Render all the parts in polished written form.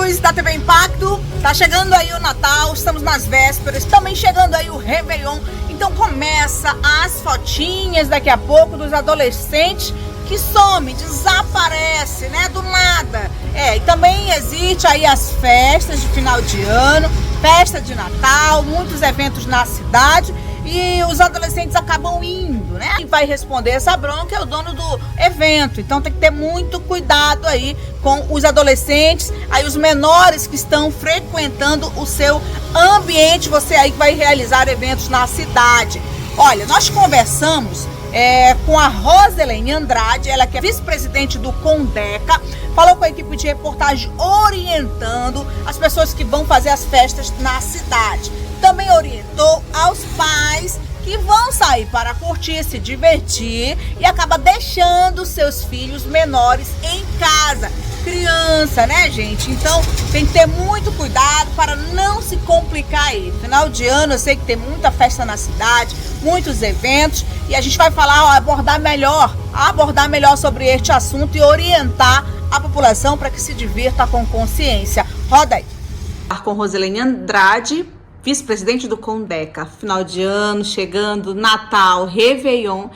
amigos da TV Impacto, tá chegando aí o Natal, estamos nas vésperas, também chegando aí o Réveillon, então começa as fotinhas daqui a pouco dos adolescentes que somem, desaparece, né, do nada. E também existe aí as festas de final de ano, festa de Natal, muitos eventos na cidade e os adolescentes acabam indo, né? Quem vai responder essa bronca é o dono do evento, então tem que ter muito cuidado aí com os adolescentes, aí os menores que estão frequentando o seu ambiente, você aí que vai realizar eventos na cidade. Olha, nós conversamos com a Roselene Andrade, ela que é vice-presidente do Condeca, falou com a equipe de reportagem orientando as pessoas que vão fazer as festas na cidade. Também orientou aos pais que vão sair para curtir, se divertir e acaba deixando seus filhos menores em casa. Criança, né, gente? Então tem que ter muito cuidado para não se complicar aí. Final de ano, eu sei que tem muita festa na cidade, muitos eventos e a gente vai falar, abordar melhor sobre este assunto e orientar a população para que se divirta com consciência. Roda aí. Com Roselene Andrade, vice-presidente do Condeca. Final de ano, chegando, Natal, Réveillon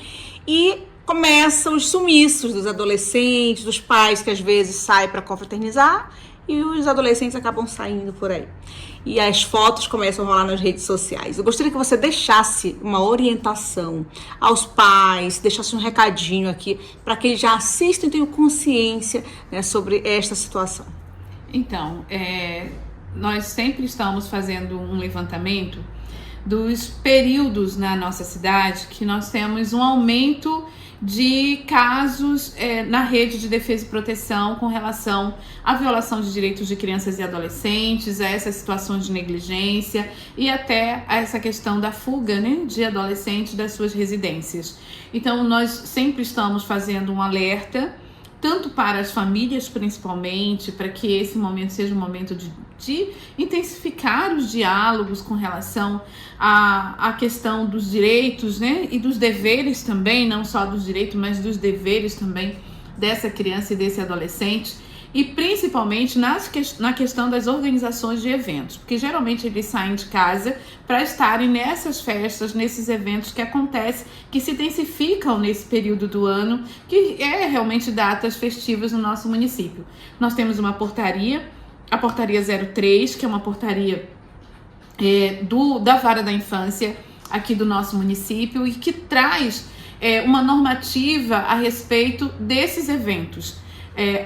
e começam os sumiços dos adolescentes, dos pais que às vezes saem para confraternizar e os adolescentes acabam saindo por aí. E as fotos começam a rolar nas redes sociais. Eu gostaria que você deixasse uma orientação aos pais, deixasse um recadinho aqui para que eles já assistam e tenham consciência, né, sobre esta situação. Então, nós sempre estamos fazendo um levantamento dos períodos na nossa cidade que nós temos um aumento de casos na rede de defesa e proteção com relação à violação de direitos de crianças e adolescentes, a essas situações de negligência e até a essa questão da fuga, né, de adolescentes das suas residências. Então, nós sempre estamos fazendo um alerta, tanto para as famílias principalmente, para que esse momento seja um momento de intensificar os diálogos com relação à questão dos direitos, né, e dos deveres também, não só dos direitos, mas dos deveres também dessa criança e desse adolescente, e principalmente na questão das organizações de eventos, porque geralmente eles saem de casa para estarem nessas festas, nesses eventos que acontecem, que se intensificam nesse período do ano, que é realmente datas festivas no nosso município. Nós temos uma portaria, a portaria 03, que é uma portaria da Vara da Infância aqui do nosso município e que traz uma normativa a respeito desses eventos.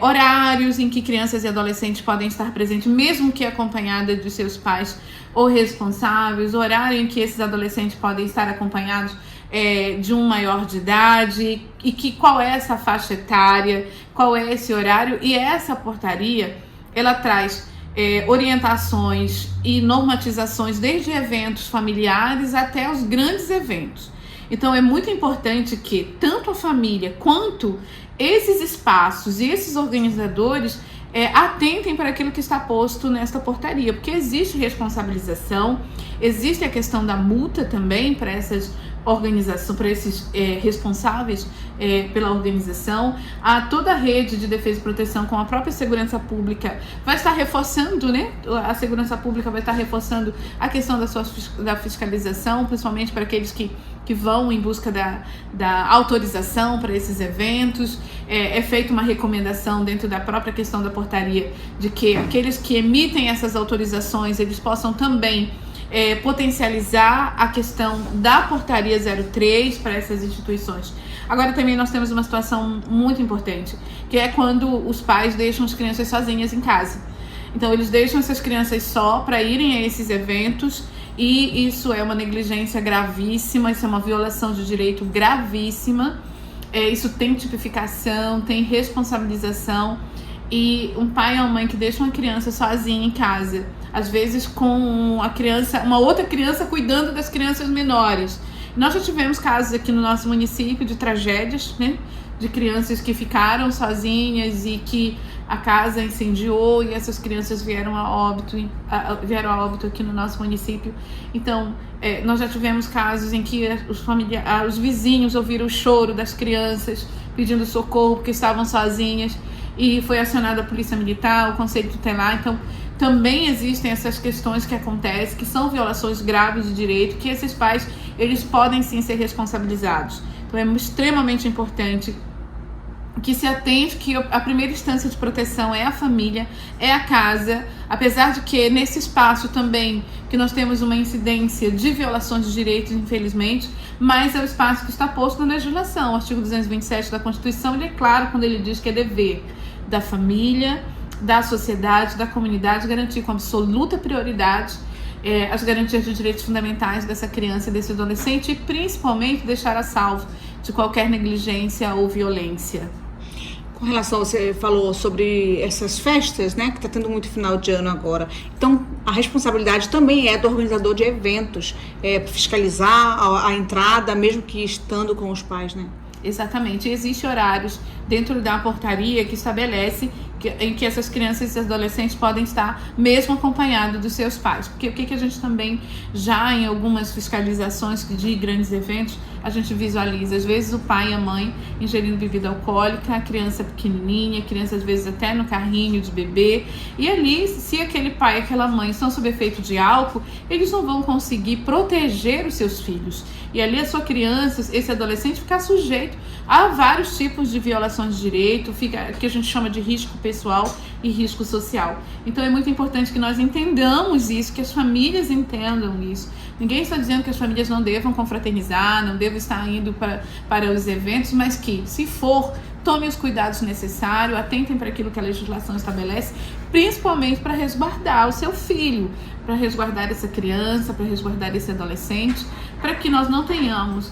Horários em que crianças e adolescentes podem estar presentes, mesmo que acompanhadas de seus pais ou responsáveis, horário em que esses adolescentes podem estar acompanhados de um maior de idade e qual é essa faixa etária, qual é esse horário. E essa portaria, ela traz orientações e normatizações desde eventos familiares até os grandes eventos. Então é muito importante que tanto a família quanto esses espaços e esses organizadores atentem para aquilo que está posto nesta portaria, porque existe responsabilização, existe a questão da multa também para essas organizações, para esses responsáveis pela organização. Toda a rede de defesa e proteção com a própria segurança pública vai estar reforçando, né? A segurança pública vai estar reforçando a questão da fiscalização, principalmente para aqueles que vão em busca da autorização para esses eventos. É feita uma recomendação dentro da própria questão da portaria de que aqueles que emitem essas autorizações, eles possam também potencializar a questão da portaria 03 para essas instituições. Agora também nós temos uma situação muito importante, que é quando os pais deixam as crianças sozinhas em casa. Então eles deixam essas crianças só para irem a esses eventos e isso é uma negligência gravíssima, isso é uma violação de direito gravíssima. Isso tem tipificação, tem responsabilização. E um pai ou uma mãe que deixa uma criança sozinha em casa, às vezes com uma outra criança cuidando das crianças menores. Nós já tivemos casos aqui no nosso município de tragédias, né? De crianças que ficaram sozinhas e que a casa incendiou e essas crianças vieram a óbito aqui no nosso município. Então, nós já tivemos casos em que os vizinhos ouviram o choro das crianças pedindo socorro porque estavam sozinhas. e foi acionada a Polícia Militar, o Conselho Tutelar. Então também existem essas questões que acontecem, que são violações graves de direito, que esses pais, eles podem sim ser responsabilizados. Então é extremamente importante que se atente que a primeira instância de proteção é a família, é a casa, apesar de que nesse espaço também que nós temos uma incidência de violações de direitos, infelizmente, mas é o espaço que está posto na legislação. O artigo 227 da Constituição, ele é claro quando ele diz que é dever da família, da sociedade, da comunidade garantir com absoluta prioridade as garantias de direitos fundamentais dessa criança e desse adolescente, e principalmente deixar a salvo de qualquer negligência ou violência. Com relação, você falou sobre essas festas, né, que está tendo muito final de ano agora. Então, a responsabilidade também é do organizador de eventos, fiscalizar a entrada, mesmo que estando com os pais, né? Exatamente. Existem horários dentro da portaria que estabelece em que essas crianças e adolescentes podem estar mesmo acompanhados dos seus pais. Porque o que a gente também, já em algumas fiscalizações de grandes eventos, a gente visualiza, às vezes, o pai e a mãe ingerindo bebida alcoólica, a criança pequenininha, a criança às vezes até no carrinho de bebê, e ali, se aquele pai e aquela mãe estão sob efeito de álcool, eles não vão conseguir proteger os seus filhos. E ali a sua criança, esse adolescente, ficar sujeito a vários tipos de violações de direito, que a gente chama de risco pessoal e risco social. Então é muito importante que nós entendamos isso, que as famílias entendam isso. Ninguém está dizendo que as famílias não devam confraternizar, não devam estar indo para os eventos, mas que, se for, tomem os cuidados necessários, atentem para aquilo que a legislação estabelece, principalmente para resguardar o seu filho, para resguardar essa criança, para resguardar esse adolescente, para que nós não tenhamos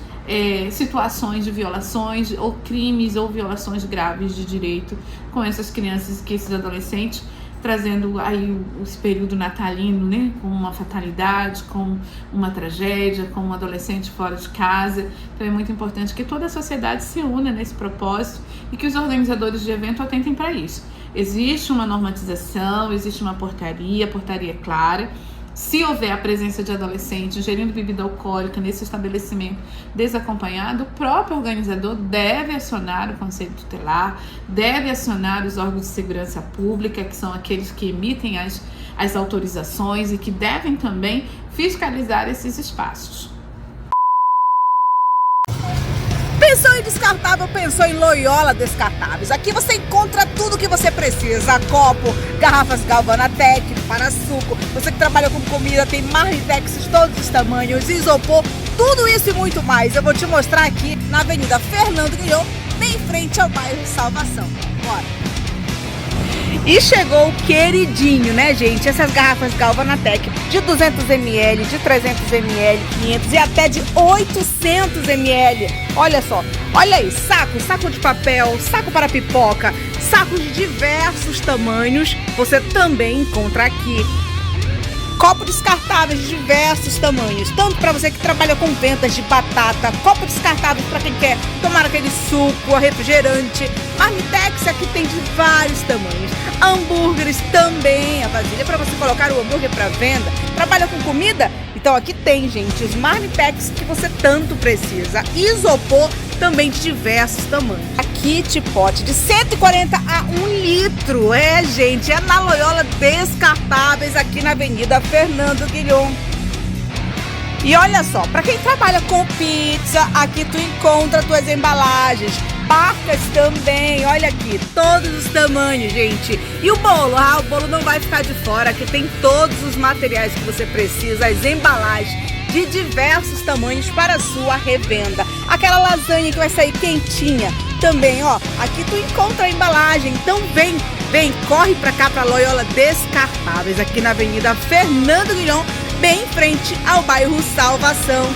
situações de violações ou crimes ou violações graves de direito com essas crianças e esses adolescentes, trazendo aí esse período natalino, né, com uma fatalidade, com uma tragédia, com um adolescente fora de casa. Então é muito importante que toda a sociedade se una nesse propósito e que os organizadores de evento atentem para isso. Existe uma normatização, existe uma portaria clara. Se houver a presença de adolescentes ingerindo bebida alcoólica nesse estabelecimento desacompanhado, o próprio organizador deve acionar o Conselho Tutelar, deve acionar os órgãos de segurança pública, que são aqueles que emitem as autorizações e que devem também fiscalizar esses espaços. Pensou em descartável, pensou em Loyola Descartáveis. Aqui você encontra tudo o que você precisa: copo, garrafas Galvanatec, para suco. Você que trabalha com comida, tem marmitex de todos os tamanhos, isopor, tudo isso e muito mais. Eu vou te mostrar aqui na Avenida Fernando Guilhom, bem em frente ao bairro Salvação. Bora! E chegou o queridinho, né, gente? Essas garrafas Galvanatec de 200 ml, de 300 ml, 500 e até de 800 ml. Olha só, olha aí, saco de papel, saco para pipoca, sacos de diversos tamanhos, você também encontra aqui. Copo descartáveis de diversos tamanhos, tanto para você que trabalha com vendas de batata, copo descartável para quem quer tomar aquele suco, refrigerante, marmitex aqui tem de vários tamanhos, hambúrgueres também, a vasilha para você colocar o hambúrguer para venda. Trabalha com comida? Então aqui tem, gente, os marmitex que você tanto precisa, isopor também de diversos tamanhos. Aqui de pote de 140 a 1 litro, gente, é na Loyola Descartáveis, aqui na Avenida Fernando Guilhom. E olha só, para quem trabalha com pizza, aqui tu encontra tuas embalagens, barcas também, olha aqui, todos os tamanhos, gente. E o bolo? O bolo não vai ficar de fora, aqui tem todos os materiais que você precisa, as embalagens de diversos tamanhos para a sua revenda. Aquela lasanha que vai sair quentinha também, ó, aqui tu encontra a embalagem. Então vem, corre pra cá, pra Loyola Descartáveis, aqui na Avenida Fernando Guilhom, bem em frente ao bairro Salvação.